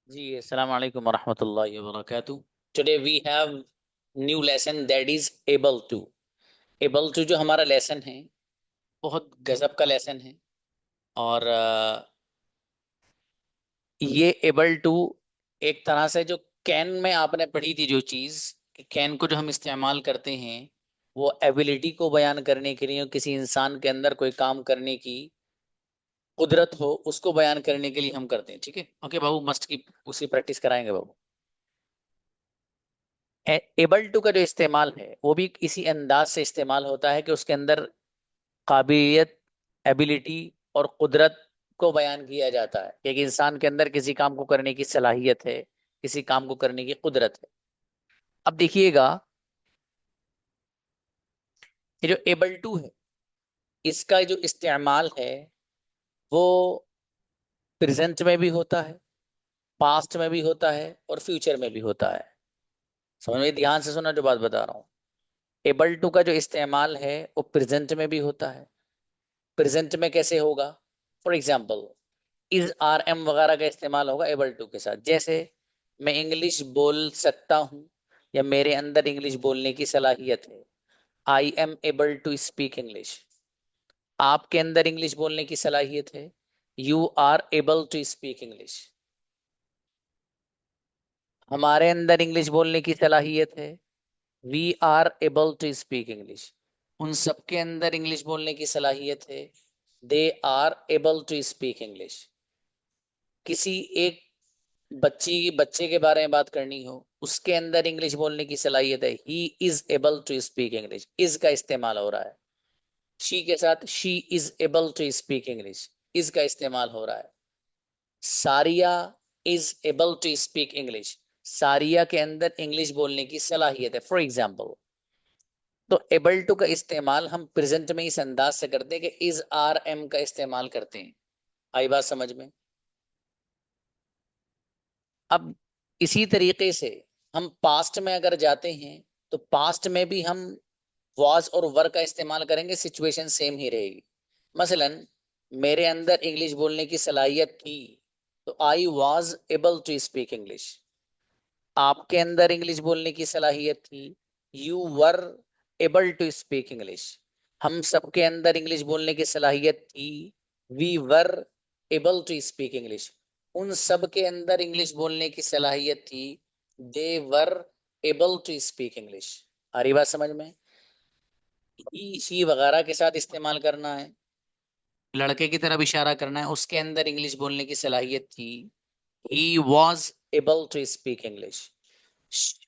जी अस्सलाम वालेकुम वरहमतुल्लाहि वबरकातुह। Today we have new lesson that is able to. Able to जो हमारा लेसन है बहुत गजब का लेसन है। और ये एबल टू एक तरह से जो कैन में आपने पढ़ी थी जो चीज कि कैन को जो हम इस्तेमाल करते हैं वो एबिलिटी को बयान करने के लिए, किसी इंसान के अंदर कोई काम करने की कुदरत हो उसको बयान करने के लिए हम करते हैं। ठीक है, ओके बाबू, मस्ट की उसी प्रैक्टिस कराएंगे बाबू। एबल टू का जो इस्तेमाल है वो भी इसी अंदाज से इस्तेमाल होता है कि उसके अंदर काबिलियत, एबिलिटी और कुदरत को बयान किया जाता है। एक इंसान के अंदर किसी काम को करने की सलाहियत है, किसी काम को करने की कुदरत है। अब देखिएगा, ये जो एबल टू है इसका जो इस्तेमाल है वो प्रेजेंट में भी होता है, पास्ट में भी होता है और फ्यूचर में भी होता है। समझ में, ध्यान से सुना जो बात बता रहा हूँ। एबल टू का जो इस्तेमाल है वो प्रेजेंट में भी होता है। प्रेजेंट में कैसे होगा? For example, is, are, am वगैरह का इस्तेमाल होगा एबल टू के साथ। जैसे मैं इंग्लिश बोल सकता हूँ या मेरे अंदर इंग्लिश बोलने की सलाहियत है। I am able to speak English. आपके अंदर इंग्लिश बोलने की सलाहियत है। You are able to speak English. हमारे अंदर इंग्लिश बोलने की सलाहियत है। We are able to speak English. उन सबके अंदर इंग्लिश बोलने की सलाहियत है। They are able to speak English. किसी एक बच्चे के बारे में बात करनी हो, उसके अंदर इंग्लिश बोलने की सलाहियत है। He is able to speak English, is का इस्तेमाल हो रहा है। शी के साथ she is able to speak English, is का इस्तेमाल हो रहा है। Sariya is able to speak English, Sariya के अंदर इंग्लिश बोलने की सलाहियत है, फॉर एग्जाम्पल। तो एबल टू का इस्तेमाल हम प्रेजेंट में इस अंदाज से करते हैं कि इज, आर, एम का इस्तेमाल करते हैं। आई बात समझ में? अब इसी तरीके से हम पास्ट में अगर जाते हैं तो पास्ट में भी हम वाज और वर का इस्तेमाल करेंगे, सिचुएशन सेम ही रहेगी। मसलन, मेरे अंदर इंग्लिश बोलने की सलाहियत थी तो I was able to speak English. आपके अंदर इंग्लिश बोलने की सलाहियत थी, you were able to speak English. हम सबके अंदर इंग्लिश बोलने की सलाहियत थी, we were able to speak English. उन सब के अंदर इंग्लिश बोलने की सलाहियत थी, they were able to speak English. आ रही बात समझ में? ही, शी वगैरह के साथ इस्तेमाल करना है, लड़के की तरफ इशारा करना है, उसके अंदर इंग्लिश बोलने की सलाहियत थी, he was able to speak English.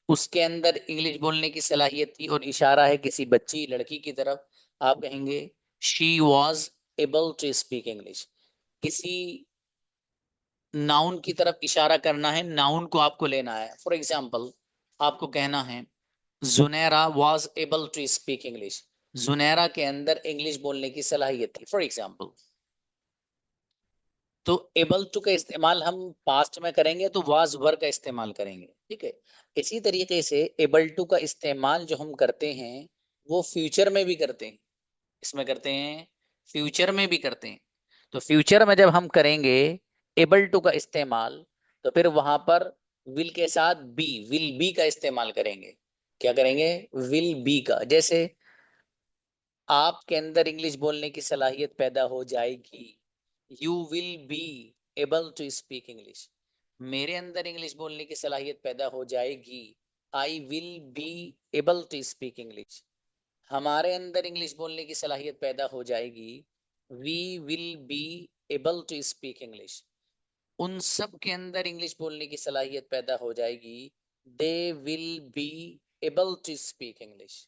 उसके अंदर इंग्लिश बोलने की सलाहियत थी और इशारा है किसी बच्ची, लड़की की तरफ। आप कहेंगे she was able to speak English. किसी नाउन की तरफ इशारा करना है, नाउन को आपको लेना है। फॉर एग्जाम्पल, आपको कहना है Junaira was able to speak English. Junaira के अंदर इंग्लिश बोलने की सलाहियत थी, फॉर एग्जाम्पल। तो एबल टू का इस्तेमाल हम पास्ट में करेंगे तो वाज वर का इस्तेमाल करेंगे। ठीक है, इसी तरीके से एबल टू का इस्तेमाल जो हम करते हैं वो फ्यूचर में भी करते हैं। इसमें करते हैं, फ्यूचर में भी करते हैं। तो फ्यूचर में जब हम करेंगे एबल टू का इस्तेमाल तो फिर वहां पर विल के साथ बी, विल बी का इस्तेमाल करेंगे। क्या करेंगे? विल बी का। जैसे आपके अंदर इंग्लिश बोलने की सलाहियत पैदा हो जाएगी, you will be able to speak English. मेरे अंदर इंग्लिश बोलने की सलाहियत पैदा हो जाएगी, I will be able to speak English. हमारे अंदर इंग्लिश बोलने की सलाहियत पैदा हो जाएगी, we will be able to speak English. उन सब के अंदर इंग्लिश बोलने की सलाहियत पैदा हो जाएगी, they will be able to speak English.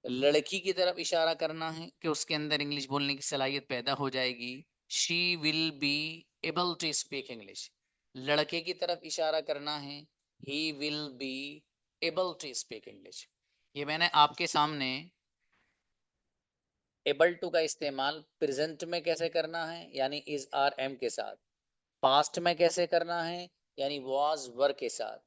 लड़की की तरफ इशारा करना है कि उसके अंदर इंग्लिश बोलने की सलाहियत पैदा हो जाएगी, she will be able to speak English. लड़के की तरफ इशारा करना है, he will be able to speak English. ये मैंने आपके सामने एबल टू का इस्तेमाल प्रेजेंट में कैसे करना है यानी इज, आर, एम के साथ, पास्ट में कैसे करना है यानी वाज वर के साथ,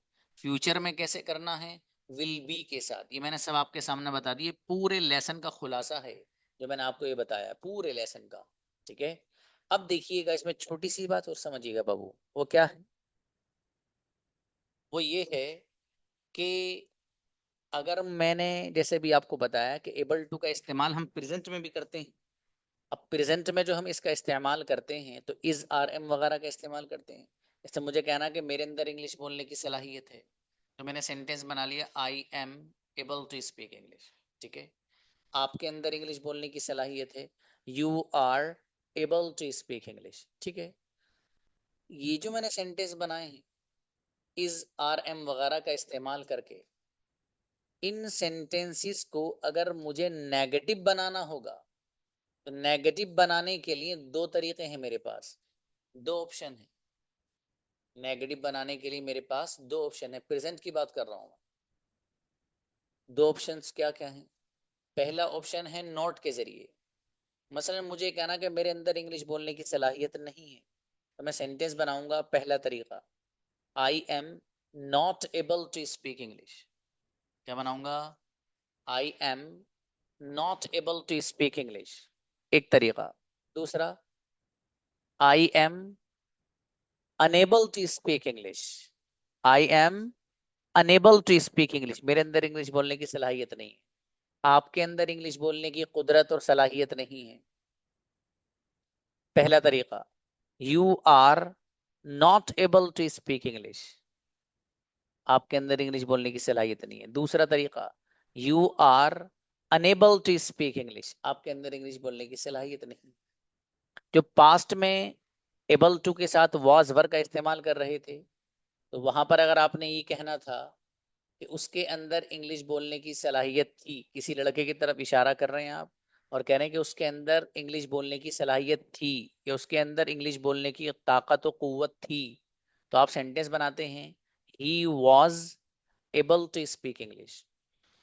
फ्यूचर में कैसे करना है विल बी के साथ, ये मैंने सब आपके सामने बता दिए। पूरे लेसन का खुलासा है जो मैंने आपको ये बताया, पूरे लेसन का। ठीक है, अब देखिएगा इसमें छोटी सी बात और समझिएगा बाबू, वो क्या है? वो ये है कि अगर मैंने जैसे भी आपको बताया कि एबल टू का इस्तेमाल हम प्रेजेंट में भी करते हैं। अब प्रेजेंट में जो हम इसका इस्तेमाल करते हैं तो इज आर एम वगैरह का इस्तेमाल करते हैं। जैसे मुझे कहना कि मेरे अंदर इंग्लिश बोलने की सलाहियत है, तो मैंने सेंटेंस बना लिया I am able to speak English. ठीक है। आपके अंदर इंग्लिश बोलने की सलाहियत है, you are able to speak English. ठीक है। ये जो मैंने सेंटेंस बनाए हैं इज आर एम वगैरह का इस्तेमाल करके, इन सेंटेंसेस को अगर मुझे नेगेटिव बनाना होगा तो नेगेटिव बनाने के लिए दो तरीके हैं मेरे पास, दो ऑप्शन है। नेगेटिव बनाने के लिए मेरे पास दो ऑप्शन है, प्रेजेंट की बात कर रहा हूं। दो ऑप्शंस क्या क्या हैं? पहला ऑप्शन है नॉट के जरिए। मसलन मुझे कहना कि मेरे अंदर इंग्लिश बोलने की सलाहियत नहीं है, तो मैं सेंटेंस बनाऊंगा। पहला तरीका, I am not able to speak English. क्या बनाऊंगा? I am not able to speak English, एक तरीका। दूसरा, I am unable to speak English. I am unable to speak English, मेरे अंदर इंग्लिश बोलने की सलाहियत नहीं है। आपके अंदर इंग्लिश बोलने की कुदरत और सलाहियत नहीं है। पहला तरीका, you are not able to speak English, आपके अंदर इंग्लिश बोलने की सलाहियत नहीं है। दूसरा तरीका, you are unable to speak English, आपके अंदर इंग्लिश बोलने की सलाहियत नहीं। जो पास्ट में एबल टू के साथ वॉज वर्ब का इस्तेमाल कर रहे थे, तो वहां पर अगर आपने ये कहना था कि उसके अंदर इंग्लिश बोलने की सलाहियत थी, किसी लड़के की तरफ इशारा कर रहे हैं आप और कह रहे हैं कि उसके अंदर इंग्लिश बोलने की सलाहियत थी या उसके अंदर इंग्लिश बोलने की ताकत और कुव्वत थी, तो आप सेंटेंस बनाते हैं he was able to speak English.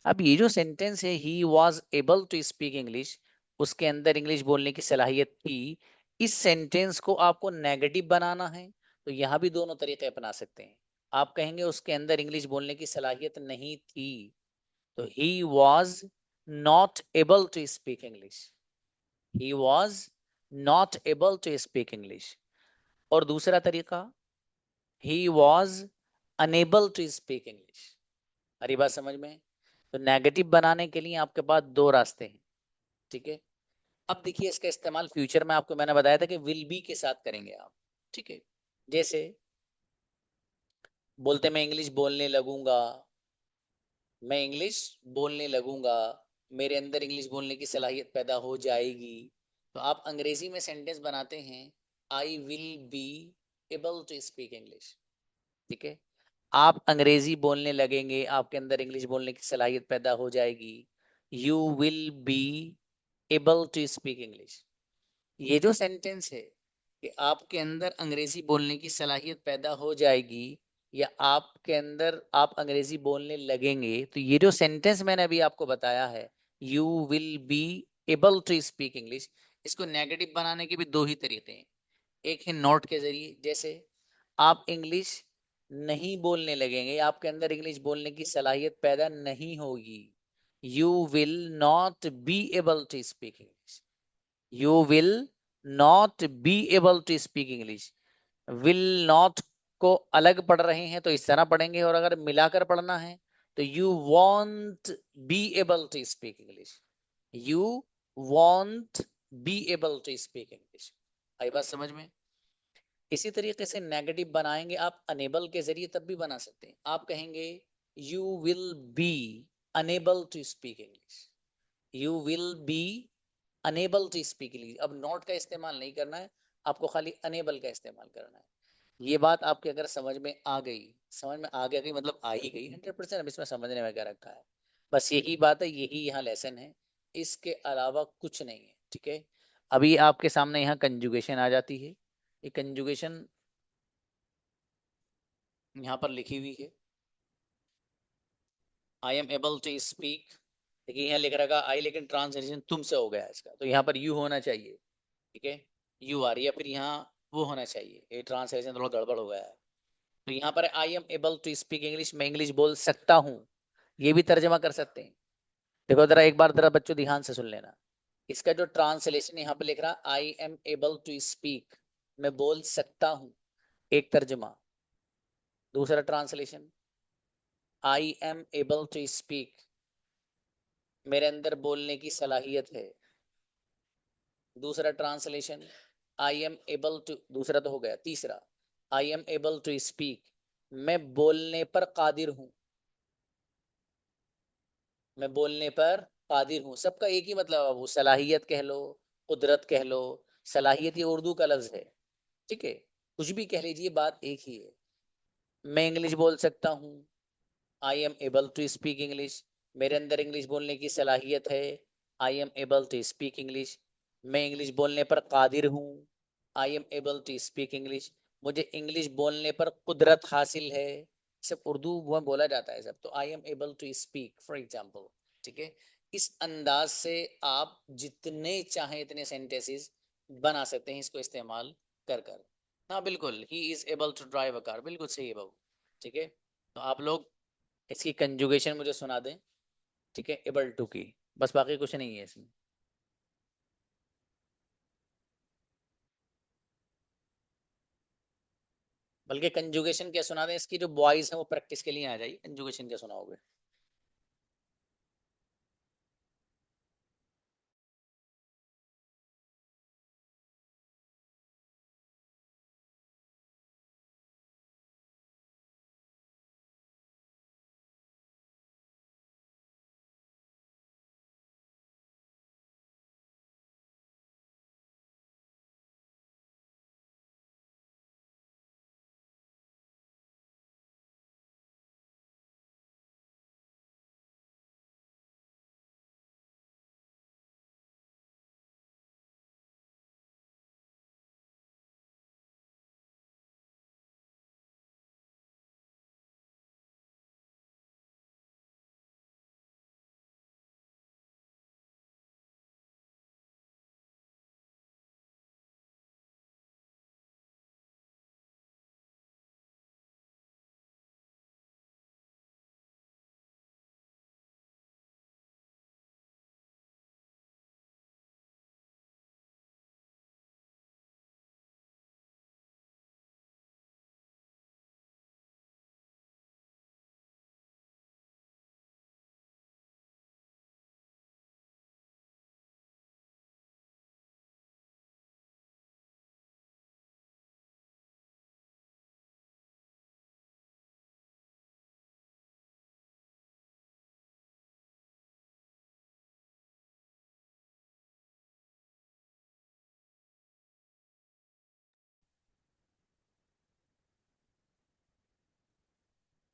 अब ये जो सेंटेंस है he was able to speak English, उसके अंदर इंग्लिश बोलने की सलाहियत थी, इस सेंटेंस को आपको नेगेटिव बनाना है तो यहाँ भी दोनों तरीके अपना सकते हैं। आप कहेंगे उसके अंदर इंग्लिश बोलने की सलाहियत नहीं थी, तो he was not able to speak English, he was not able to speak English. और दूसरा तरीका, he was unable to speak English. हरी बात समझ में? तो नेगेटिव बनाने के लिए आपके पास दो रास्ते हैं। ठीक है। अब देखिए इसका इस्तेमाल फ्यूचर में आपको मैंने बताया था कि विल बी के साथ करेंगे आप। ठीक है। जैसे बोलते मैं इंग्लिश बोलने लगूंगा, मैं इंग्लिश बोलने लगूंगा, मेरे अंदर इंग्लिश बोलने की सलाहियत पैदा हो जाएगी। तो आप अंग्रेजी में सेंटेंस बनाते हैं I will be able to speak English. ठीक है। आप अंग्रेजी बोलने लगेंगे, आपके अंदर इंग्लिश बोलने की सलाहियत पैदा हो जाएगी, you will be able to speak English. ये जो सेंटेंस है कि आपके अंदर अंग्रेजी बोलने की सलाहियत पैदा हो जाएगी या आपके अंदर आप अंग्रेजी बोलने लगेंगे, तो ये जो सेंटेंस मैंने अभी आपको बताया है you will be able to speak English, इसको नेगेटिव बनाने के भी दो ही तरीके हैं। एक है नॉट के जरिए, जैसे आप इंग्लिश नहीं बोलने लगेंगे, आपके अंदर इंग्लिश बोलने की सलाहियत पैदा नहीं होगी, you will not be able to speak English. You will not be able to speak English. Will not को अलग पढ़ रहे हैं तो इस तरह पढ़ेंगे, और अगर मिलाकर पढ़ना है तो you want be able to speak English, you want be able to speak English. आई बात समझ में? इसी तरीके से नेगेटिव बनाएंगे आप अनेबल के जरिए, तब भी बना सकते हैं। आप कहेंगे you will be unable to speak English, you will be unable to speak English. अब नॉट का इस्तेमाल नहीं करना है, आपको खाली अनेबल का इस्तेमाल करना है। ये बात आपके अगर समझ में आ गई, समझ में आ गई मतलब आ ही गई 100%, अब इसमें समझने में क्या रखा है? बस यही बात है, यही यहाँ लेसन है, इसके अलावा कुछ नहीं है। ठीक है। अभी आपके सामने यहाँ कंजुगेशन आ जाती है। ये कंजुगेशन यहाँ पर लिखी हुई है, I am able to speak. देखिए यहाँ लिख रखा आई, लेकिन ट्रांसलेशन तुमसे हो गया इसका, तो यहाँ पर यू होना चाहिए। ठीक है। यू आर, या फिर यहाँ वो होना चाहिए, ये ट्रांसलेशन थोड़ा गड़बड़ हो गया है। तो यहाँ पर I am able to speak English, मैं इंग्लिश बोल सकता हूँ, ये भी तर्जमा कर सकते हैं। देखो जरा एक बार जरा बच्चों ध्यान से सुन लेना, इसका जो ट्रांसलेशन यहाँ पे लिख रहा I am able to speak, मैं बोल सकता हूँ, एक तर्जमा। दूसरा translation I am able to speak, मेरे अंदर बोलने की सलाहियत है। दूसरा translation, I am able to, दूसरा तो हो गया। तीसरा, I am able to speak, मैं बोलने पर कादिर हूं। मैं बोलने पर कादिर हूं, सबका एक ही मतलब है, वो सलाहियत कह लो, कुदरत कह लो। सलाहियत ये उर्दू का लफ्ज है, ठीक है, कुछ भी कह लीजिए, बात एक ही है। मैं इंग्लिश बोल सकता हूँ, I am able to speak English, मेरे अंदर इंग्लिश बोलने की सलाहियत है। I am able to speak English, मैं इंग्लिश बोलने पर कादिर हूँ। I am able to speak English, मुझे इंग्लिश बोलने पर कुदरत हासिल है। सब उर्दू में बोला जाता है सब, तो I am able to speak for example, ठीक है। इस अंदाज से आप जितने चाहें इतने सेंटेंसेस बना सकते हैं इसको इस्तेमाल कर कर। हाँ बिल्कुल, he is able to drive a car, बिल्कुल सही है बाबू, ठीक है। तो आप लोग इसकी कंजुगेशन मुझे सुना दें, ठीक है, एबल टू की, बस, बाकी कुछ नहीं है इसमें। बल्कि कंजुगेशन क्या सुना दें इसकी, जो बॉयज हैं वो प्रैक्टिस के लिए आ जाइए, कंजुगेशन क्या सुनाओगे।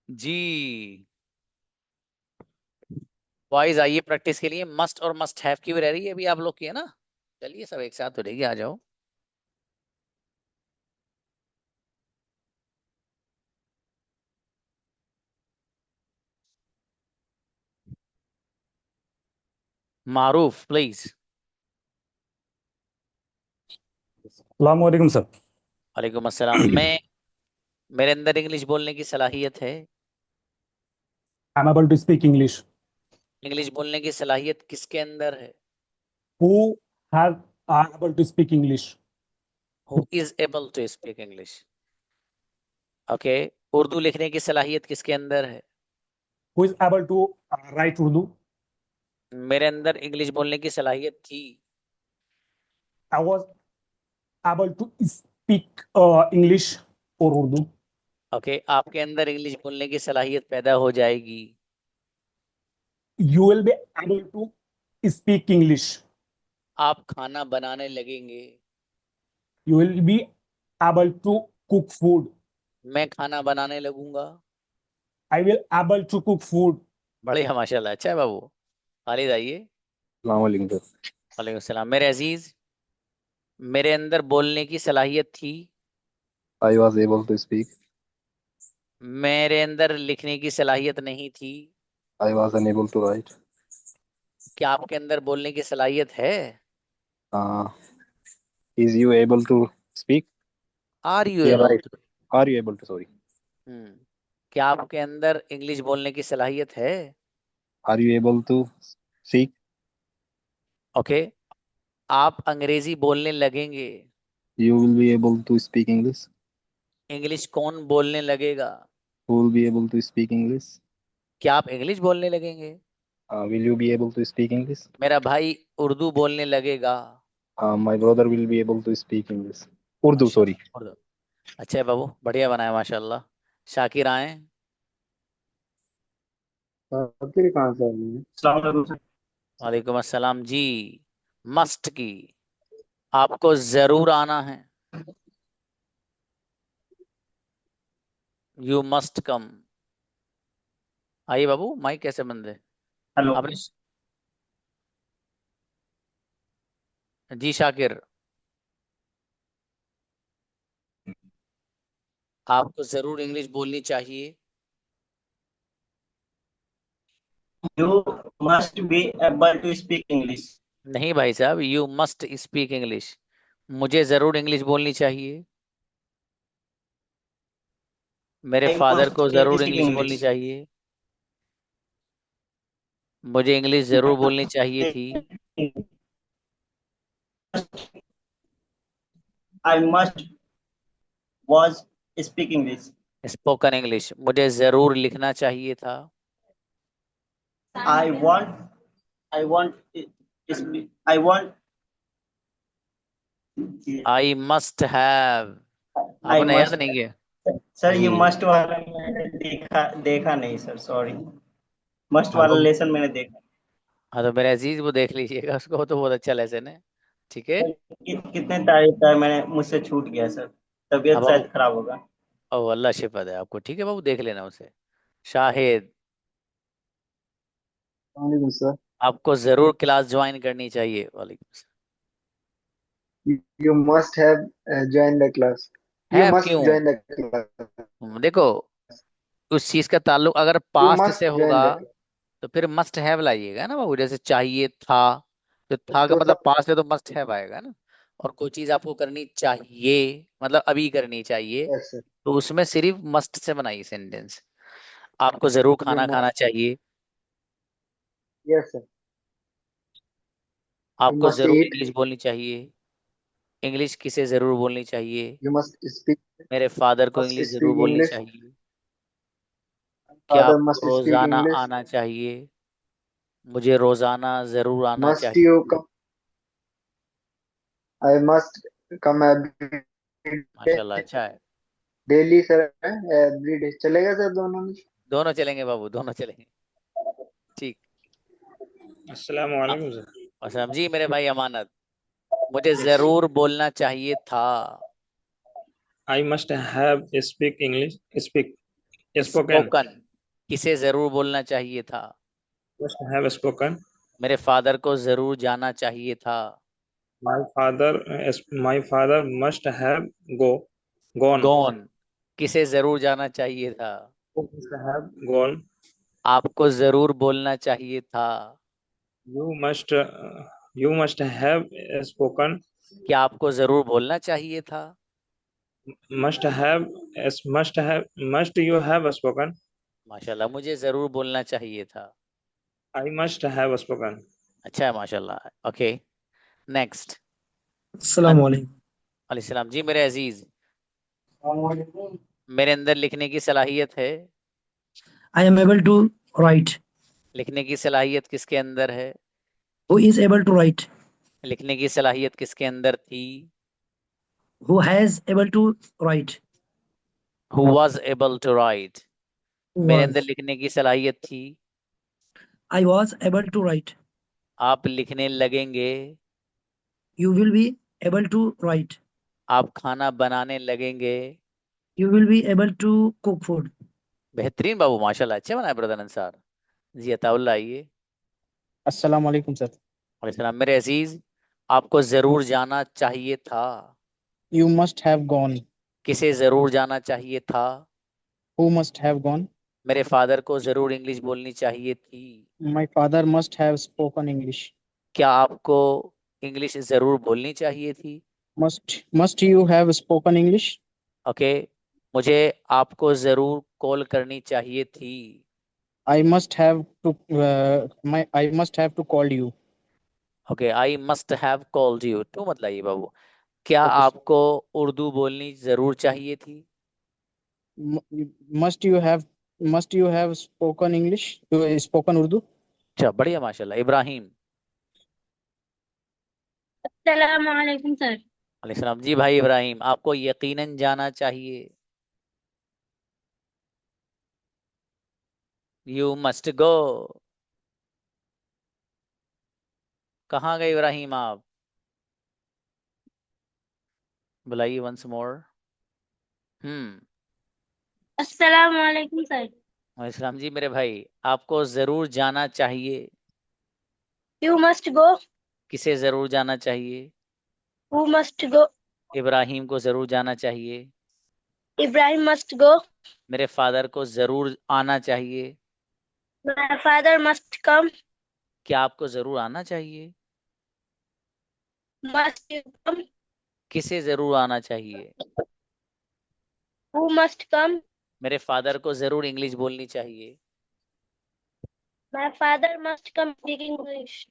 जी, बॉयज आइए प्रैक्टिस के लिए, मस्ट और मस्ट हैव की भी रह रही है अभी आप लोग की, है ना। चलिए सब एक साथ हो रहेगी, आ जाओ। मारूफ प्लीज। वालेकुम सर। वालेकुम अस्सलाम। मैं, मेरे अंदर इंग्लिश बोलने की सलाहियत है। I am able to speak English. English बोलने की सलाहियत किसके अंदर है? Who have are able to speak English. Who is able to speak English. Okay. Urdu लिखने की सलाहियत किसके अंदर है? Who is able to write Urdu. मेरे अंदर इंग्लिश बोलने की सलाहियत थी। I was able to speak English और उर्दू। ओके, आपके अंदर इंग्लिश बोलने की सलाहियत पैदा हो जाएगी। You will be able to speak English. आप खाना बनाने लगेंगे। You will be able to cook food. मैं खाना बनाने लगूंगा। I will able to cook food. बढ़िया, माशाल्लाह, अच्छा है बाबू। खालिद आइए। वालेकुम सर। वालेकुम सलाम। मेरे अजीज, मेरे अंदर बोलने की सलाहियत थी। I was able to speak. मेरे अंदर लिखने की सलाहियत नहीं थी। I was unable to write. क्या आपके अंदर बोलने की सलाहियत है? Is you able to speak? Are you या able write. To? Are you able to, sorry. Hmm, क्या आपके अंदर इंग्लिश बोलने की सलाहियत है? Are you able to seek? Okay. आप अंग्रेजी बोलने लगेंगे। You will be able to speak English. English कौन बोलने लगेगा? Who will be able to speak English? क्या आप इंग्लिश बोलने लगेंगे? Will you be able to speak English? मेरा भाई उर्दू बोलने लगेगा? My brother will be able to speak English. Urdu, माशा sorry. उर्दू। अच्छा है बाबू, बढ़िया बनाया माशाल्लाह। शाकिर आए। फिर कहाँ से आ गई है? अस्सलाम वालेकुम सर। वालेकुम अस्सलाम जी। मस्ट की आपको जरूर आना है। You must come. आइए बाबू, माइक कैसे बंद है हेलो। आपने? जी शाकिर, आपको जरूर इंग्लिश बोलनी चाहिए। You must be able to speak English. नहीं भाई साहब, यू मस्ट स्पीक इंग्लिश। मुझे जरूर इंग्लिश बोलनी चाहिए। मेरे आई फादर मस्ट को जरूर स्पीक इंग्लिश बोलनी इंग्लिश। चाहिए। मुझे इंग्लिश जरूर बोलनी चाहिए थी। I must was speak English. Spoken English. मुझे जरूर लिखना चाहिए था। I want I want I want I must have. I आपने याद मस्ट। नहीं किया? सर ये जी। मस्ट वाला मैंने देखा देखा नहीं सर, सॉरी। मस्ट हाँ वाला तो लेसन मैंने देखा। हाँ तो मेरे अजीज वो देख लीजिएगा उसको, वो तो बहुत अच्छा लेसन है। ठीक है। सर, कितने तारीख का है, मैंने मुझसे छूट गया सर। अब तबीयत बाबू, शायद खराब होगा। ओ अल्लाह शिफा दे आपको। ठीक है बाबू, देख लेना उसे। शाहिद, वालेकुम सर। आपको जरूर क्लास ज्वाइन करनी चाहिए। वालेकुम You must have joined the class. You है must क्यों? join the class. देखो, उस चीज का ताल्लुक अगर You पास्ट से must join होगा the class. तो फिर मस्ट हैव लाइएगा ना बाबू। जैसे चाहिए था, तो था का तो मतलब सर, पास्ट है तो मस्ट हैव आएगा ना। और कोई चीज आपको करनी चाहिए मतलब अभी करनी चाहिए, yes sir. तो उसमें सिर्फ मस्ट से बनाइए सेंटेंस। आपको जरूर You खाना खाना must. चाहिए। Yes sir. You आपको must जरूर eat. इंग्लिश बोलनी चाहिए। इंग्लिश किसे जरूर बोलनी चाहिए? You must speak. मेरे फादर को Must इंग्लिश जरूर speak बोलनी English. चाहिए। क्या Father आपको must speak रोजाना English. आना चाहिए? मुझे रोजाना जरूर आना Must चाहिए। you come? I must come every day. माशाल्लाह, अच्छा है। Daily sir. Every day. चलेगा सर दोनों में? दोनों चलेंगे बाबू, दोनों चलेंगे। ठीक। अस्सलाम हाँ, वालेकुम सर। और समझी मेरे भाई अमानत, मुझे जरूर बोलना चाहिए था। आई must have speak English speak spoken. Spoken, किसे जरूर बोलना चाहिए था? Must have spoken. मेरे फादर को जरूर जाना चाहिए था। My father my father must have go gone. Gone, किसे जरूर जाना चाहिए था? Must have gone. आपको जरूर बोलना चाहिए था। You must you must have spoken. क्या आपको जरूर बोलना चाहिए था? Must have must you have spoken. माशाल्लाह, मुझे जरूर बोलना चाहिए था। आई मस्ट हैव स्पोकन। अच्छा है माशाल्लाह। Okay, next. अस्सलाम वालेकुम। अलैहिस्सलाम जी। मेरे अजीज, मेरे अंदर लिखने की सलाहियत है। I am able to write. लिखने की सलाहियत किसके अंदर है? Who is able to write? लिखने की सलाहियत किसके अंदर थी? Who has able to write? Who was able to write. Who मेरे अंदर was? लिखने की सलाहियत थी। I was able to write. आप लिखने लगेंगे। You will be able to write. आप खाना बनाने लगेंगे। You will be able to cook food. बेहतरीन बाबू, माशाल्लाह, अच्छे बनाए ब्रदर अंसार जी। अताउल्ला आइए। अस्सलाम वालेकुम सर। अलैहिस्सलाम। मेरे अजीज, आपको जरूर जाना चाहिए था। You must have gone. किसे जरूर जाना चाहिए था? Who must have gone. मेरे फादर को जरूर इंग्लिश बोलनी चाहिए थी। My father must have spoken English. क्या आपको इंग्लिश जरूर बोलनी चाहिए थी? Must you have spoken English. Okay, मुझे आपको जरूर कॉल करनी चाहिए थी। I must have to I must have to call you. Okay, I must have called you to मतलब ये बाबू। क्या ओके। आपको उर्दू बोलनी जरूर चाहिए थी? Must you have must you have spoken English? Spoken Urdu? अच्छा, बढ़िया, माशाल्लाह। इब्राहिम। अस्सलाम वालेकुम सर। अलैहिस्सलाम। जी भाई इब्राहिम, आपको यकीनन जाना चाहिए। You must go. कहाँ गए इब्राहिम आप? बुलाइए वंस मोर। अस्सलाम वालेकुम सर। अलैहिस्सलाम। जी मेरे भाई, आपको जरूर जाना चाहिए। You must go. किसे जरूर जाना चाहिए? Who must go. इब्राहिम को जरूर जाना चाहिए। Ibrahim must go. मेरे फादर को जरूर आना चाहिए। My father must come. क्या आपको जरूर आना चाहिए? Must you come. किसे जरूर आना चाहिए? Who must come. मेरे फादर को जरूर इंग्लिश बोलनी चाहिए। My father must come speak English.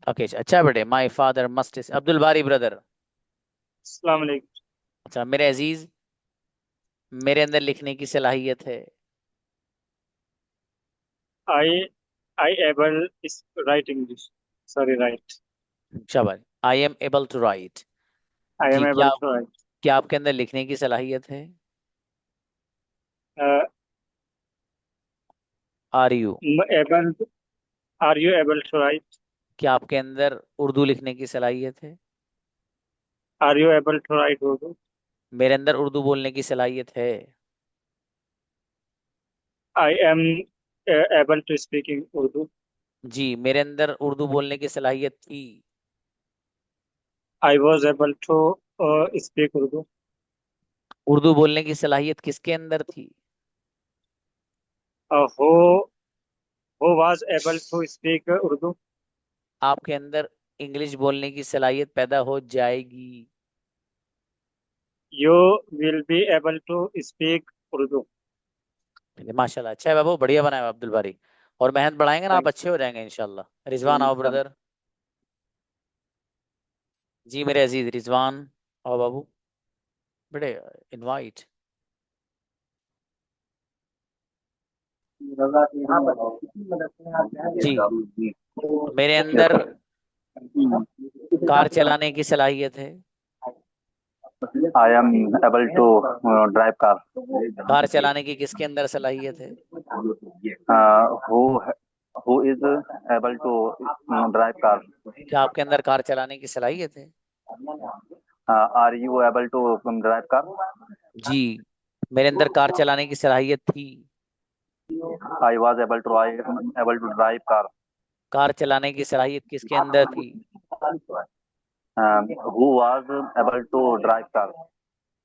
Okay, अच्छा बेटे, माय फादर मस्ट। अब्दुल बारी ब्रदर। अस्सलाम वालेकुम। अच्छा मेरे अजीज, मेरे अंदर लिखने की सलाहियत है। I I able is write English. Sorry, write. शाबाश। I am able to write. I am जी, able to write. क्या आपके अंदर लिखने की सलाहियत है? Uh, are you? able. Are you able to write? क्या आपके अंदर उर्दू लिखने की सलाहियत है? Are you able to write Urdu? मेरे अंदर उर्दू बोलने की सलाहियत है। I am able to speak in Urdu. जी, मेरे अंदर उर्दू बोलने की सलाहियत थी। I was able to speak Urdu. Urdu बोलने की सलाहियत किसके अंदर थी? Who was able to speak Urdu? आपके अंदर इंग्लिश बोलने की सलाहियत पैदा हो जाएगी। You will be able to speak Urdu. माशाल्लाह, अच्छा है बाबू, बढ़िया बनाया अब्दुल बारी। और मेहनत बढ़ाएंगे ना, आप Thank अच्छे हो जाएंगे इंशाल्लाह। रिजवान आओ ब्रदर। जी मेरे अजीज रिजवान आओ बाबू, बड़े इनवाइट। जी, मेरे अंदर कार चलाने की सलाहियत है। I am able to drive car. Car चलाने की किसके अंदर सलाहियत है? Who is able to drive car? क्या आपके अंदर कार चलाने की सलाहियत है? Are you able to drive car? जी, मेरे अंदर कार चलाने की सलाहियत थी। I was able to drive car. Car चलाने की सलाहियत किसके अंदर थी? Who was able to drive car?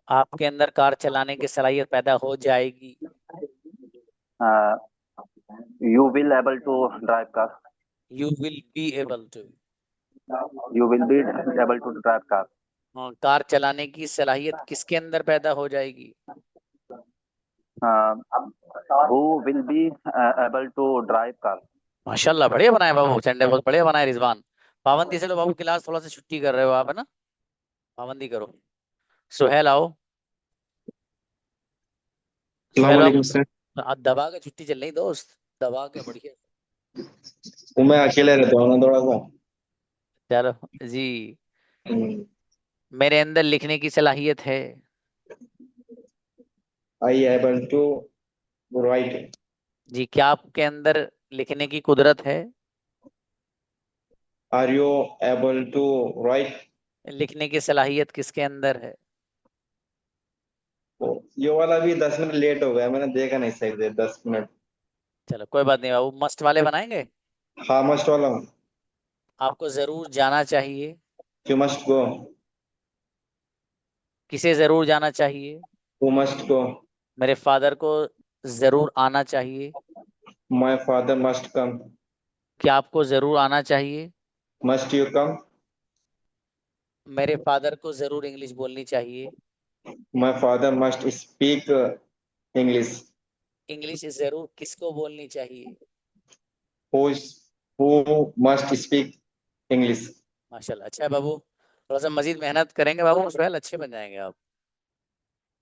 आपके अंदर कार चलाने की सलाहियत पैदा हो जाएगी। You will able to drive car. You will be able to. You will be able to drive car. Car चलाने की सलाहियत किसके अंदर पैदा हो जाएगी? Who will be able to drive car? माशाल्लाह, बढ़िया बनाया बाबू, संडे बहुत बढ़िया बनाया। रिजवान, पाबंदी से लो बाबू, क्लास थोड़ा सा छुट्टी कर रहे हो आप, है ना, पाबंदी करो। सुहेल आओ। सुहेल बाबू, सर। आज दबा के छुट्टी चल रही दोस्त, दबा के बढ़िया। वो मैं अकेले रहता हूँ ना थोड़ा सा। चलो जी, मेरे अंदर लिखने की सलाहियत है। I able to write. जी, क्या आपके अंदर लिखने की कुदरत है? Are you able to write? लिखने की सलाहियत किसके अंदर है? ये वाला भी 10 मिनट लेट हो गया, मैंने देखा नहीं सही से 10 मिनट। चलो कोई बात नहीं बाबू, मस्ट वाले बनाएंगे। हाँ मस्ट वाला हूँ। आपको जरूर जाना चाहिए। You must go. किसे जरूर जाना चाहिए? Who must go. मेरे फादर को जरूर आना चाहिए। My father must come. क्या आपको जरूर आना चाहिए? Must you come. मेरे फादर को जरूर इंग्लिश बोलनी चाहिए। My father must speak English. English जरूर किसको बोलनी चाहिए? Who must speak English. माशाल्लाह, अच्छा है बाबू, थोड़ा सा मजीद मेहनत करेंगे बाबू, सुहेल अच्छे बन जाएंगे आप।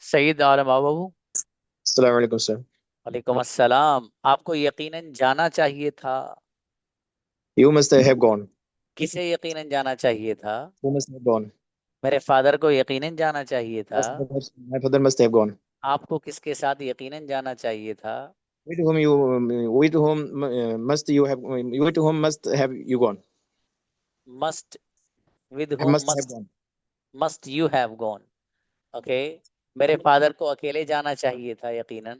सईद आलम आओ बाबू। अस्सलाम वालेकुम सर। वालेकुम अस्सलाम। आपको यकीनन जाना चाहिए था। You must have gone. किसे यकीनन जाना चाहिए था? You must have gone. मेरे फादर को यकीनन जाना चाहिए था। My father must have gone. आपको किसके साथ यकीनन जाना चाहिए था? With whom must you have? With whom must have you gone? Must, with I home must have must, gone. Must you have gone. Okay, मेरे फादर को अकेले जाना चाहिए था यकीनन।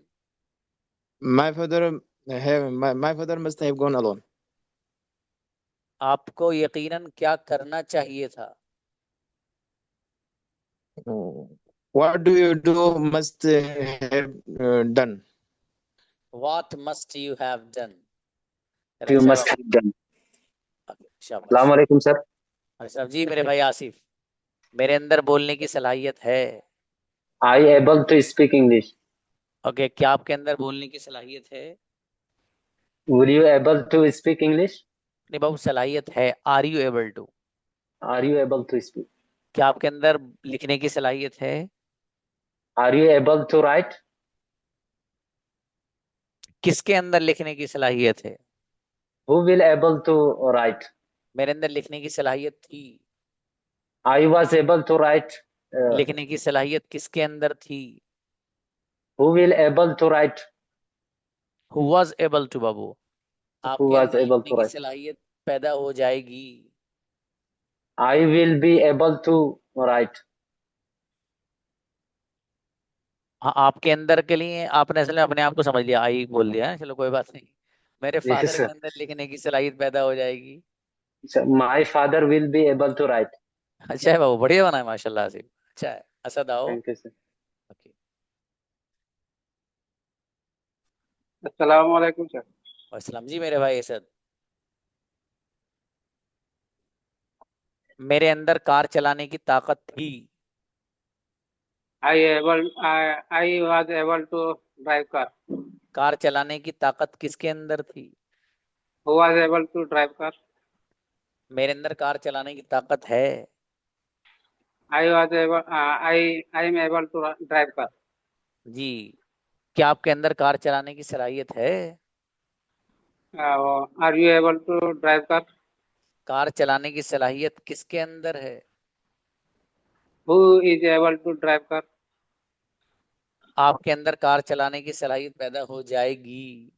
My father must have gone alone. आपको यकीनन क्या करना चाहिए था? What do you do must have done? What must you have done? You must have done. शाबाश। अस्सलाम वालेकुम सर। अशरफ जी, मेरे भाई आसिफ, मेरे अंदर बोलने की सलाहियत है। I able to speak English. Okay, क्या आपके अंदर बोलने की सलाहियत है? Will you able to speak English? नहीं बाबू, सलाहियत है। Are you able to? Are you able to speak? क्या आपके अंदर लिखने की सलाहियत है? Are you able to write? किसके अंदर लिखने की सलाहियत है? Who will able to write? मेरे अंदर लिखने की सलाहियत थी। I was able to write. लिखने की सलाहियत किसके अंदर थी? Who will able to write? Who was able to बाबू। Who आपके was अंदर able लिखने to की write? सलाहियत पैदा हो जाएगी। I will be able to write. हाँ, आपके अंदर के लिए आपने असल में अपने आप को समझ लिया, आई बोल दिया है, चलो कोई बात नहीं। मेरे Yes, फादर sir. के अंदर लिखने की सलाहियत पैदा हो जाएगी। So my father will be able to write. अच्छा है बाबू, बढ़िया बना है माशाल्लाह से। अच्छा है। असद आओ। Thank you, sir. ओके। अस्सलाम वालेकुम सर। अस्सलाम जी मेरे भाई असद। मेरे अंदर कार चलाने की ताकत थी। I was able to drive car. Car चलाने की ताकत किसके अंदर थी? Who was able to drive car? मेरे अंदर कार चलाने की ताकत है। I am able to drive car. जी, क्या आपके अंदर कार चलाने की सलाहियत है? Are you able to drive car? Car चलाने की सलाहियत किसके अंदर है? Who is able to drive car? आपके अंदर कार चलाने की सलाहियत पैदा हो जाएगी।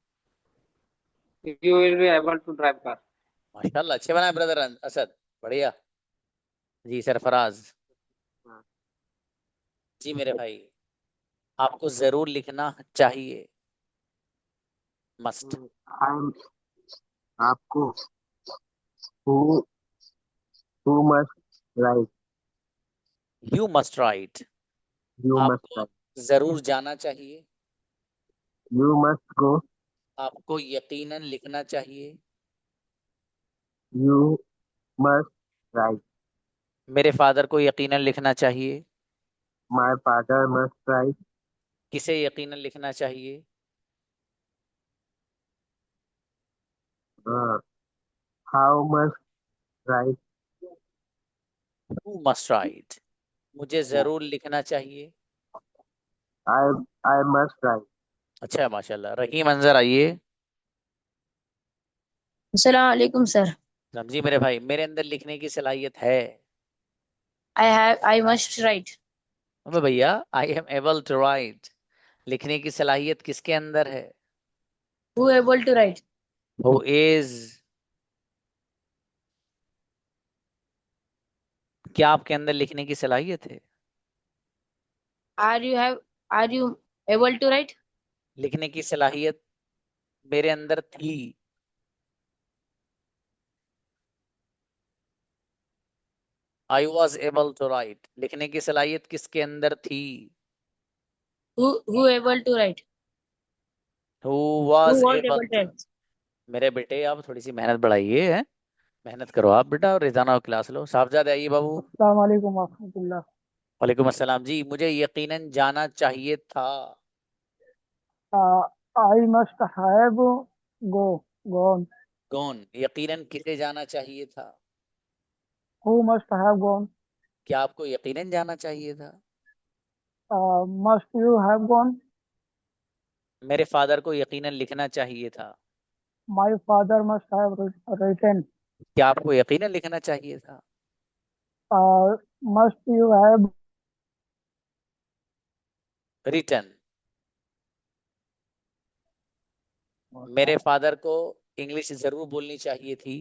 You will be able to drive car. माशाल्लाह, अच्छे बनाए ब्रदर असद, बढ़िया। जी सरफराज। जी मेरे भाई, आपको जरूर लिखना चाहिए। मस्ट। I'm आपको who must write. You must write. You must आपको write. जरूर जाना चाहिए। You must go. आपको यकीनन लिखना चाहिए। You must write. मेरे फादर को यकीनन लिखना चाहिए। My father must write. किसे यकीनन लिखना चाहिए? How must write. You must write. मुझे जरूर लिखना चाहिए। I must write. अच्छा है माशाल्लाह। रहीम मंजर आइए। अस्सलाम वालेकुम सर। समझी मेरे भाई, मेरे अंदर लिखने की सलाहियत है। I must write. अबे भैया, I am able to write. लिखने की सलाहियत किसके अंदर है? Who able to write? Who is. क्या आपके अंदर लिखने की सलाहियत है? Are you able to write? लिखने की सलाहियत मेरे अंदर थी। I was able to write. लिखने की सलाहियत किसके अंदर थी? Who able to write? Who Who was was able able to to. write? मेरे बेटे, आप थोड़ी सी मेहनत बढ़ाइए है। मेहनत करो आप बेटा, और रोजाना क्लास लो। साहबजादे आइए बाबू। अस्सलाम वालेकुम वरहमतुल्लाह। वालेकुम अस्सलाम जी। मुझे यकीनन जाना चाहिए था। I must have gone. कौन? यकीनन किसे जाना चाहिए था? Who must have gone? क्या आपको यकीनन जाना चाहिए था? Must you have gone? मेरे फादर को यकीनन लिखना चाहिए था। My father must have written. क्या आपको यकीनन लिखना चाहिए था? Must you have written. मेरे फादर को इंग्लिश जरूर बोलनी चाहिए थी।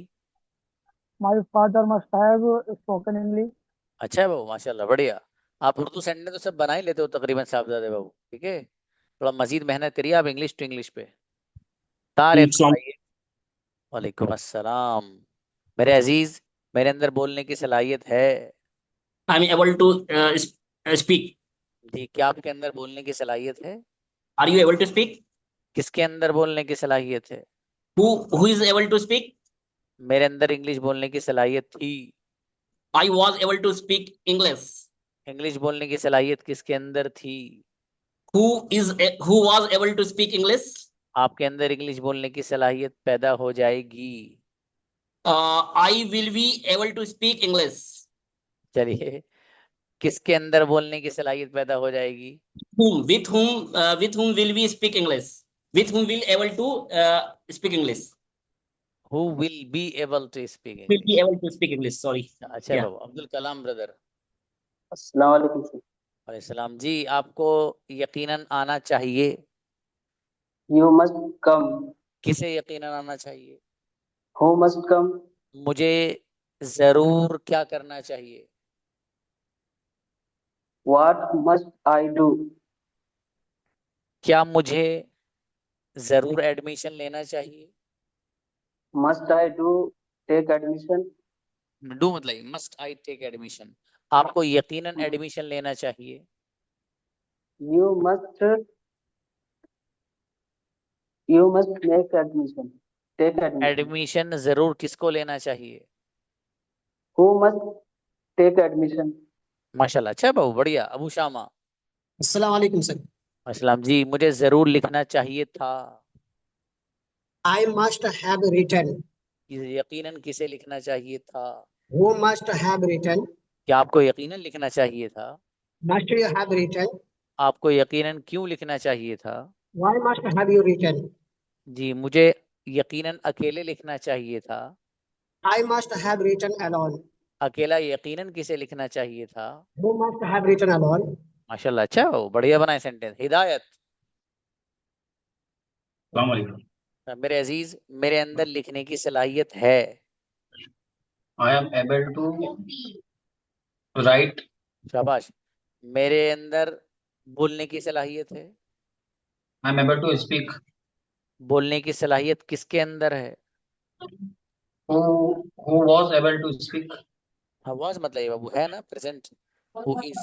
my father must have spoken English. अच्छा है बाबू, माशाल्लाह, बढ़िया। आप उर्दू सेंटेंस तो सब बना ही लेते हो तकरीबन साहबजादे बाबू, ठीक है। थोड़ा मजीद मेहनत करिए आप इंग्लिश टू इंग्लिश पे। तारिक बताइए। वालेकुम अस्सलाम। मेरे अजीज, मेरे अंदर बोलने की सलाहियत है। I'm able to speak. जी, क्या आपके अंदर बोलने की सलाहियत है? Are you able to speak? किसके अंदर बोलने की सलाहियत है? Who is able to speak? मेरे अंदर इंग्लिश बोलने की सलाहियत थी। I was able to speak English. English बोलने की सलाहियत किसके अंदर थी? Who was able to speak English? आपके अंदर इंग्लिश बोलने की सलाहियत पैदा हो जाएगी। I will be able to speak English. चलिए, किसके अंदर बोलने की सलाहियत पैदा हो जाएगी? With whom will we speak English? With whom will able to speak English? Who will be able to speak Will be English? able to speak English. Sorry. अच्छा Yeah. बाबू, अब्दुल कलाम ब्रदर। अस्सलाम वालेकुम सर। वालेकुम जी, आपको यकीनन आना चाहिए। You must come. किसे यकीनन आना चाहिए? Who must come? मुझे जरूर क्या करना चाहिए? What must I do? क्या मुझे जरूर एडमिशन लेना चाहिए? Must I do take admission? Do मतलब मस्ट आई टेक एडमिशन। आपको यकीनन एडमिशन लेना चाहिए। You must make admission. Take admission. Admission जरूर किसको लेना चाहिए? Who must take admission? माशाल्लाह, अच्छा बाबू, बढ़िया। अबू शामा। अस्सलाम वालेकुम sir. अस्सलाम जी, मुझे जरूर लिखना चाहिए था। I must have written. यकीनन किसे लिखना चाहिए था? Who must have written? क्या आपको यकीनन लिखना चाहिए था? Must you have written? आपको यकीनन क्यों लिखना चाहिए था? Why must have you written? जी, मुझे यकीनन अकेले लिखना चाहिए था। I must have written alone. अकेला यकीनन किसे लिखना चाहिए था? Who must have written alone? माशाल्लाह, अच्छा हो, बढ़िया बनाए सेंटेंस। हिदायत। अस्सलाम वालेकुम. मेरे अजीज, मेरे अंदर लिखने की सलाहियत है। I am able to write. शाबाश। मेरे अंदर बोलने की सलाहियत है। I am able to speak. बोलने की सलाहियत किसके अंदर है? Who was able to speak? हाँ, वाज मतलब ये बाबू है ना, प्रेजेंट। Who is.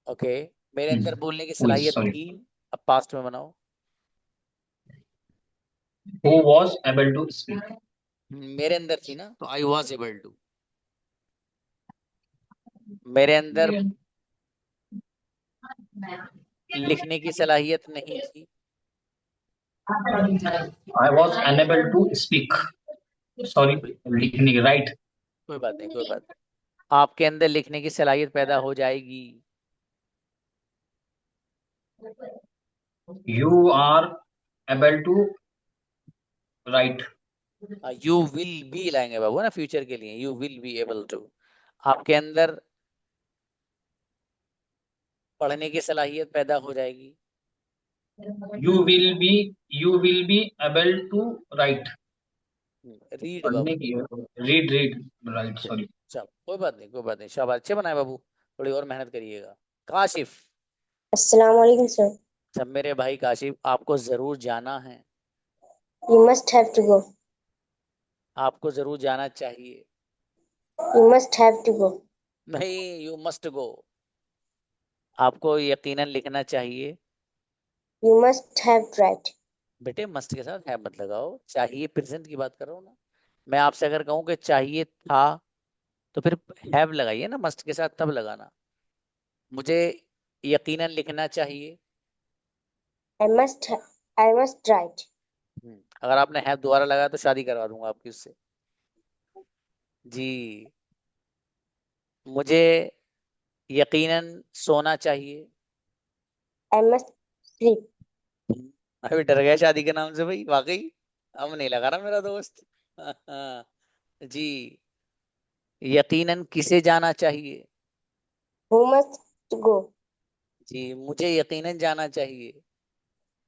ओके, मेरे अंदर बोलने की Who is, सलाहियत sorry. थी। अब पास्ट में बनाओ। Who was able to speak? मेरे अंदर थी ना, तो आई वॉज एबल टू। मेरे अंदर लिखने की सलाहियत नहीं थी। I was unable to speak. Sorry, लिखने की right. कोई बात नहीं, कोई बात नहीं। आपके अंदर लिखने की सलाहियत पैदा हो जाएगी। You are able to write. You will be लाएंगे बाबू ना फ्यूचर के लिए, you will be able to. आपके अंदर पढ़ने की सलाहियत पैदा हो जाएगी। You will be able to write. Read पढ़ने बाबू। की read right. Sorry. चलो, कोई बात नहीं, कोई बात नहीं। शाबाश, अच्छे बनाए बाबू, थोड़ी और मेहनत करिएगा। काशिफ। अस्सलाम वालेकुम sir. सब मेरे भाई काशिफ, आपको जरूर जाना है। You must have to go. आपको जरूर जाना चाहिए। You must have to go. नहीं, यू मस्ट गो। आपको यकीनन लिखना चाहिए। You must have tried. बेटे, मस्ट के साथ है मत लगाओ, चाहिए प्रेजेंट की बात कर रहा हूँ ना। मैं आपसे अगर कहूँ कि चाहिए था, तो फिर हैव लगाइए ना, मस्ट के साथ तब लगाना। मुझे यकीनन लिखना चाहिए। I must write. अगर आपने हैव दोबारा लगाया तो शादी करवा दूंगा आपकी उससे। जी, मुझे यकीनन सोना चाहिए। I must sleep. अभी डर गया शादी के नाम से भाई, वाकई अब नहीं लगा रहा मेरा दोस्त। जी, यकीनन किसे जाना चाहिए? Who must go? जी, मुझे यकीनन जाना चाहिए।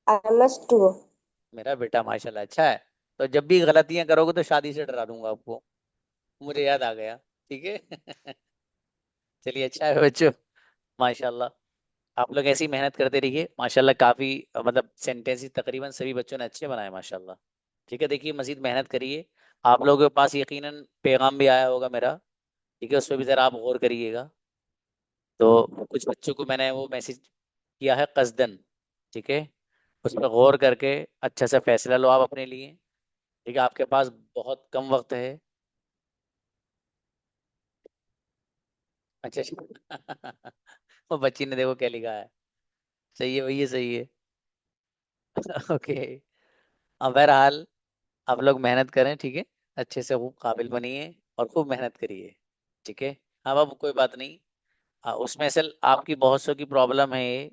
I must go. मेरा बेटा माशाल्लाह अच्छा है। तो जब भी गलतियां करोगे तो शादी से डरा दूंगा आपको, मुझे याद आ गया। ठीक है। चलिए अच्छा है बच्चों, माशाल्लाह। आप लोग ऐसी मेहनत करते रहिए माशाल्लाह। काफी मतलब सेंटेंस तकरीबन सभी बच्चों ने अच्छे बनाए माशाल्लाह। ठीक है, देखिए मजीद मेहनत करिए। आप लोगों के पास यकीनन पैगाम भी आया होगा मेरा, ठीक है, उस पर भी जरा आप गौर करिएगा। तो कुछ बच्चों को मैंने वो मैसेज किया है कसदन, ठीक है, उस पर गौर करके अच्छा सा फैसला लो आप अपने लिए। ठीक है, आपके पास बहुत कम वक्त है। अच्छा। वो बच्ची ने देखो क्या लिखा है। सही है भैया, सही है। ओके। अब बहरहाल आप लोग मेहनत करें, ठीक है, अच्छे से खूब काबिल बनिए और खूब मेहनत करिए। ठीक है। हाँ बाबू कोई बात नहीं। उसमें असल आपकी बहुत सौ की प्रॉब्लम है ये,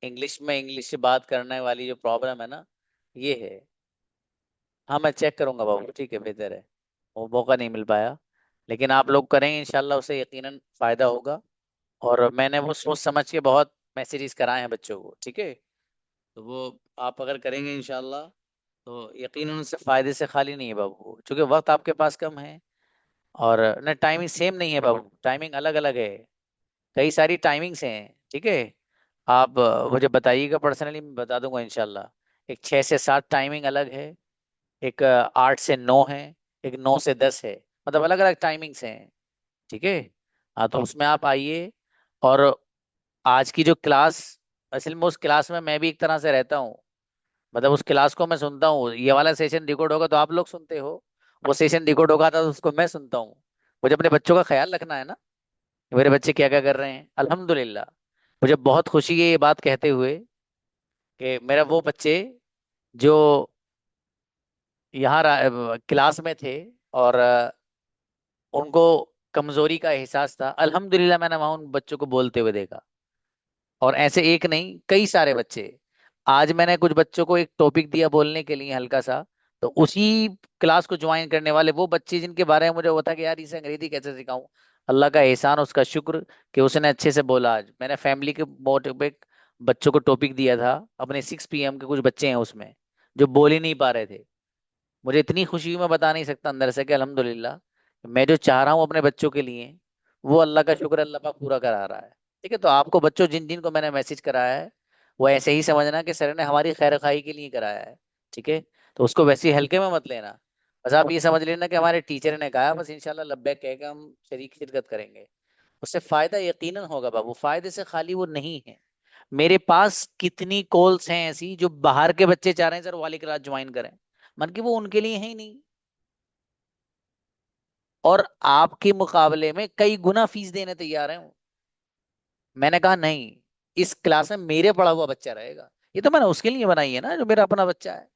इंग्लिश में इंग्लिश से बात करने वाली जो प्रॉब्लम है ना, ये है। हाँ मैं चेक करूंगा बाबू, ठीक है, बेहतर है। वो मौका नहीं मिल पाया, लेकिन आप लोग करेंगे इंशाल्लाह, उससे यकीनन फायदा होगा। और मैंने वो सोच समझ के बहुत मैसेजेस कराए हैं बच्चों को, ठीक है, तो वो आप अगर करेंगे इंशाल्लाह तो यकीनन उससे फायदे से खाली नहीं है बाबू, क्योंकि वक्त आपके पास कम है। और न टाइमिंग सेम नहीं है बाबू, टाइमिंग अलग अलग है, कई सारी टाइमिंग्स हैं। ठीक है, आप मुझे बताइएगा पर्सनली, मैं बता दूंगा इंशाल्लाह। एक 6 से 7 टाइमिंग अलग है, एक 8 से 9 है, एक 9 से 10 है, मतलब अलग अलग टाइमिंग्स हैं। ठीक है। हाँ तो उसमें आप आइए। और आज की जो क्लास, असल में उस क्लास में मैं भी एक तरह से रहता हूँ, मतलब उस क्लास को मैं सुनता हूँ। ये वाला सेशन रिकॉर्ड होगा तो आप लोग सुनते हो, वो सेशन रिकॉर्ड होगा तो उसको मैं सुनता हूँ। मुझे अपने बच्चों का ख्याल रखना है ना, मेरे बच्चे क्या क्या कर रहे हैं। अल्हम्दुलिल्लाह, मुझे बहुत खुशी है ये बात कहते हुए कि मेरा वो बच्चे जो यहाँ क्लास में थे और उनको कमजोरी का एहसास था, अल्हम्दुलिल्लाह मैंने वहां उन बच्चों को बोलते हुए देखा। और ऐसे एक नहीं, कई सारे बच्चे। आज मैंने कुछ बच्चों को एक टॉपिक दिया बोलने के लिए हल्का सा, तो उसी क्लास को ज्वाइन करने वाले वो बच्चे जिनके बारे में मुझे होता कि यार इसे अंग्रेजी कैसे सिखाऊं, अल्लाह का एहसान, उसका शुक्र कि उसने अच्छे से बोला। आज मैंने फैमिली के मोटिव बच्चों को टॉपिक दिया था, अपने 6 PM के कुछ बच्चे हैं उसमें जो बोल ही नहीं पा रहे थे। मुझे इतनी खुशी हुई मैं बता नहीं सकता अंदर से कि अल्हम्दुलिल्लाह, मैं जो चाह रहा हूँ अपने बच्चों के लिए वो अल्लाह का शुक्र अल्लाह पाक पूरा करा रहा है। ठीक है, तो आपको बच्चों जिन जिन को मैंने मैसेज कराया है वो ऐसे ही समझना कि सर ने हमारी खैर खाई के लिए कराया है। ठीक है, तो उसको वैसे ही हल्के में मत लेना। बस आप ये समझ लेना कि हमारे टीचर ने कहा, बस इंशाल्लाह लब्बैक कह के हम शिरकत करेंगे। उससे फायदा यकीनन होगा बाबू, फायदे से खाली वो नहीं है। मेरे पास कितनी कॉल्स हैं ऐसी जो बाहर के बच्चे चाह रहे हैं सर वाली क्लास ज्वाइन करें, मन की वो उनके लिए है ही नहीं, और आपके मुकाबले में कई गुना फीस देने तैयार हैं वो। मैंने कहा नहीं, इस क्लास में मेरे पढ़ा हुआ बच्चा रहेगा। ये तो मैंने उसके लिए बनाई है ना, जो मेरा अपना बच्चा है।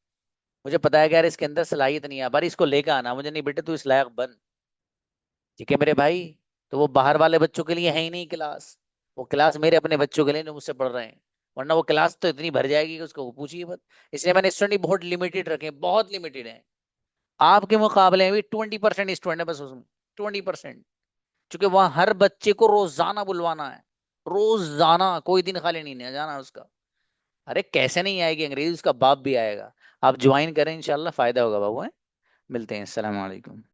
मुझे पता है कि यार इसके अंदर सलाहियत नहीं है, बारी इसको लेकर आना मुझे, नहीं बेटे तू इस लायक बन। ठीक है मेरे भाई, तो वो बाहर वाले बच्चों के लिए है ही नहीं क्लास, वो क्लास मेरे अपने बच्चों के लिए जो मुझसे पढ़ रहे हैं। वरना वो क्लास तो इतनी भर जाएगी कि उसको पूछिए मत। इसलिए मैंने स्टूडेंट बहुत लिमिटेड रखे, बहुत लिमिटेड है। आपके मुकाबले में भी 20% स्टूडेंट है बस उसमें, 20%। क्योंकि वहां हर बच्चे को रोजाना बुलवाना है, रोजाना, कोई दिन खाली नहीं जाना उसका। अरे कैसे नहीं आएगी अंग्रेजी, उसका बाप भी आएगा। आप ज्वाइन करें इंशाल्लाह फायदा होगा बाबू है। मिलते हैं, अस्सलाम वालेकुम।